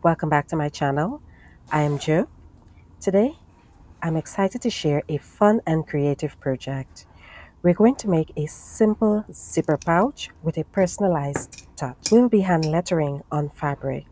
Welcome back to my channel. I am Jo. Today, I'm excited to share a fun and creative project. We're going to make a simple zipper pouch with a personalized touch. We'll be hand lettering on fabric,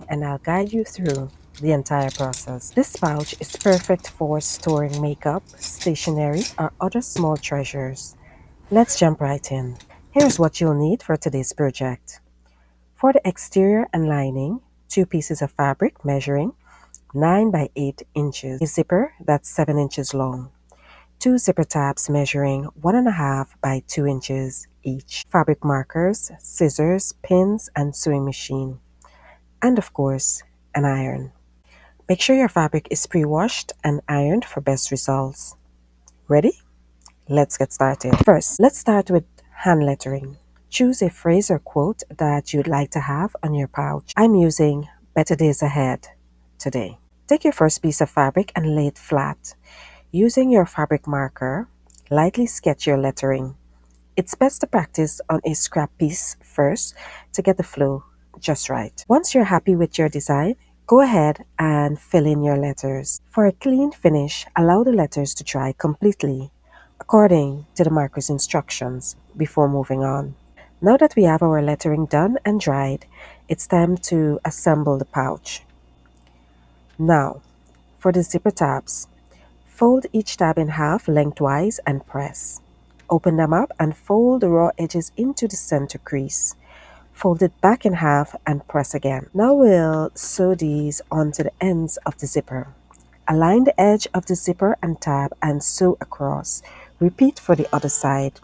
and I'll guide you through the entire process. This pouch is perfect for storing makeup, stationery, or other small treasures. Let's jump right in. Here's what you'll need for today's project. For the exterior and lining, two pieces of fabric measuring 9 by 8 inches, a zipper that's 7 inches long, two zipper tabs measuring 1.5 by 2 inches each, fabric markers, scissors, pins, and sewing machine, and of course, an iron. Make sure your fabric is pre-washed and ironed for best results. Ready? Let's get started. First, let's start with hand lettering. Choose a phrase or quote that you'd like to have on your pouch. I'm using "Better Days Ahead" today. Take your first piece of fabric and lay it flat. Using your fabric marker, lightly sketch your lettering. It's best to practice on a scrap piece first to get the flow just right. Once you're happy with your design, go ahead and fill in your letters. For a clean finish, allow the letters to dry completely according to the marker's instructions before moving on. Now that we have our lettering done and dried, it's time to assemble the pouch. Now, for the zipper tabs, fold each tab in half lengthwise and press. Open them up and fold the raw edges into the center crease. Fold it back in half and press again. Now we'll sew these onto the ends of the zipper. Align the edge of the zipper and tab and sew across. Repeat for the other side.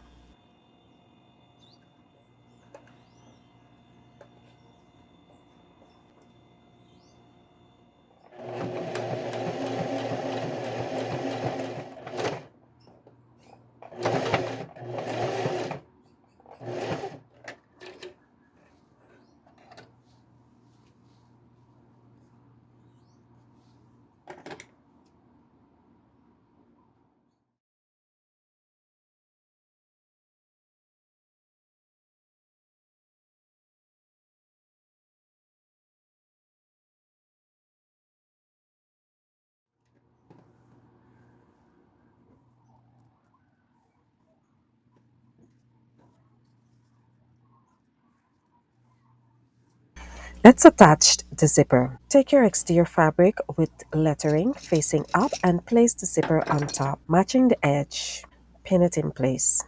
Let's attach the zipper. Take your exterior fabric with lettering facing up and place the zipper on top, matching the edge. Pin it in place.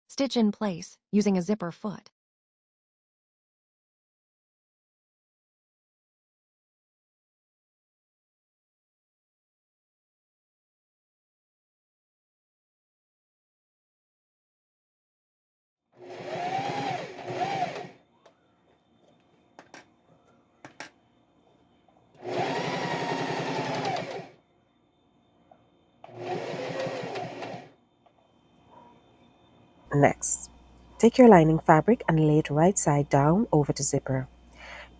Stitch in place using a zipper foot. Next, take your lining fabric and lay it right side down over the zipper.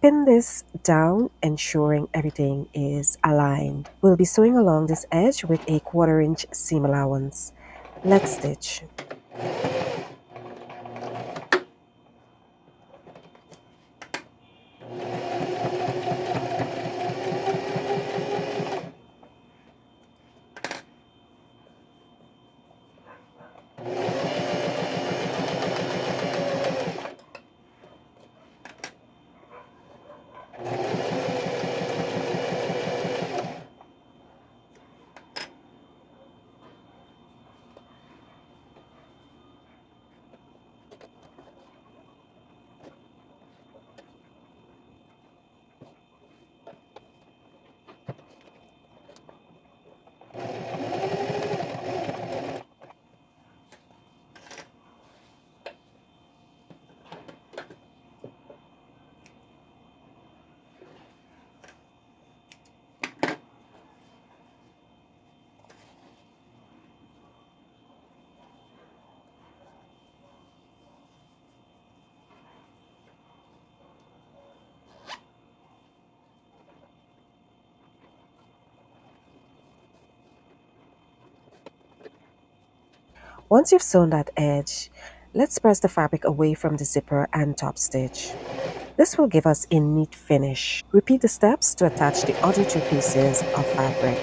Pin this down, ensuring everything is aligned. We'll be sewing along this edge with a 1/4 inch seam allowance. Let's stitch. Once you've sewn that edge, let's press the fabric away from the zipper and top stitch. This will give us a neat finish. Repeat the steps to attach the other two pieces of fabric.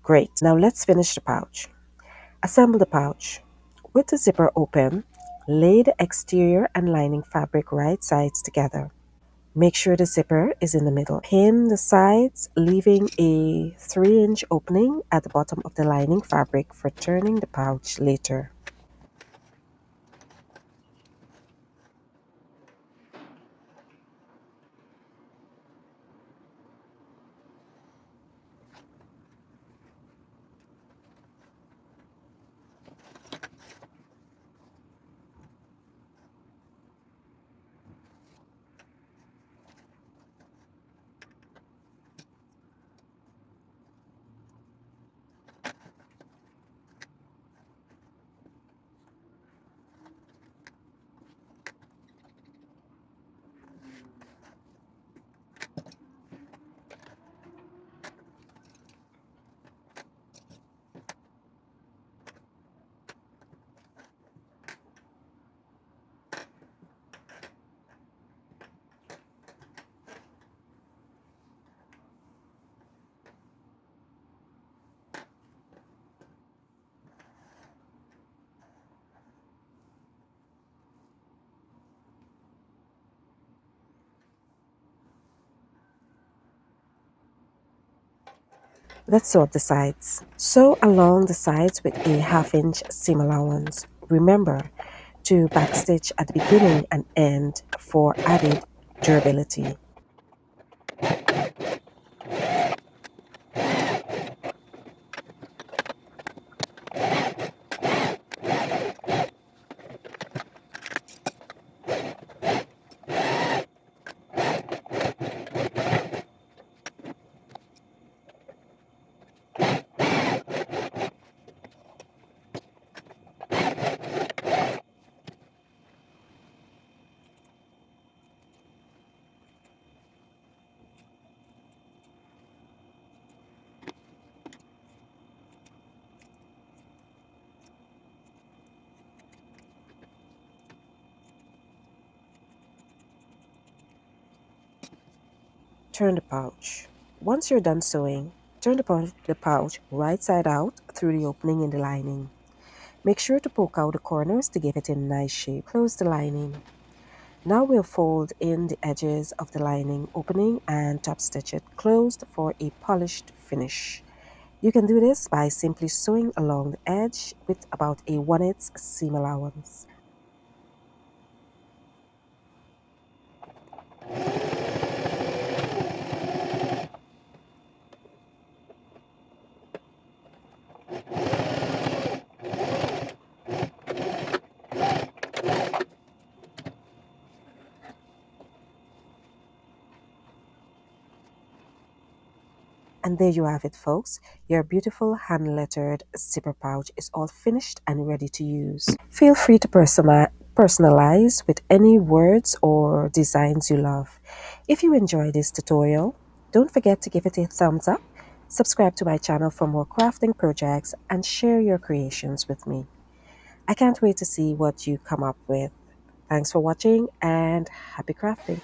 Great, now let's finish the pouch. Assemble the pouch. With the zipper open, lay the exterior and lining fabric right sides together. Make sure the zipper is in the middle. Pin the sides, leaving a 3-inch opening at the bottom of the lining fabric for turning the pouch later. Let's sew up the sides. Sew along the sides with a 1/2 inch seam allowance. Remember to backstitch at the beginning and end for added durability. Turn the pouch. Once you're done sewing, turn the pouch right side out through the opening in the lining. Make sure to poke out the corners to give it a nice shape. Close the lining. Now we'll fold in the edges of the lining opening and top stitch it closed for a polished finish. You can do this by simply sewing along the edge with about a 1/8 seam allowance. And there you have it, folks. Your beautiful hand-lettered zipper pouch is all finished and ready to use. Feel free to personalize with any words or designs you love. If you enjoyed this tutorial, don't forget to give it a thumbs up, subscribe to my channel for more crafting projects, and share your creations with me. I can't wait to see what you come up with. Thanks for watching and happy crafting.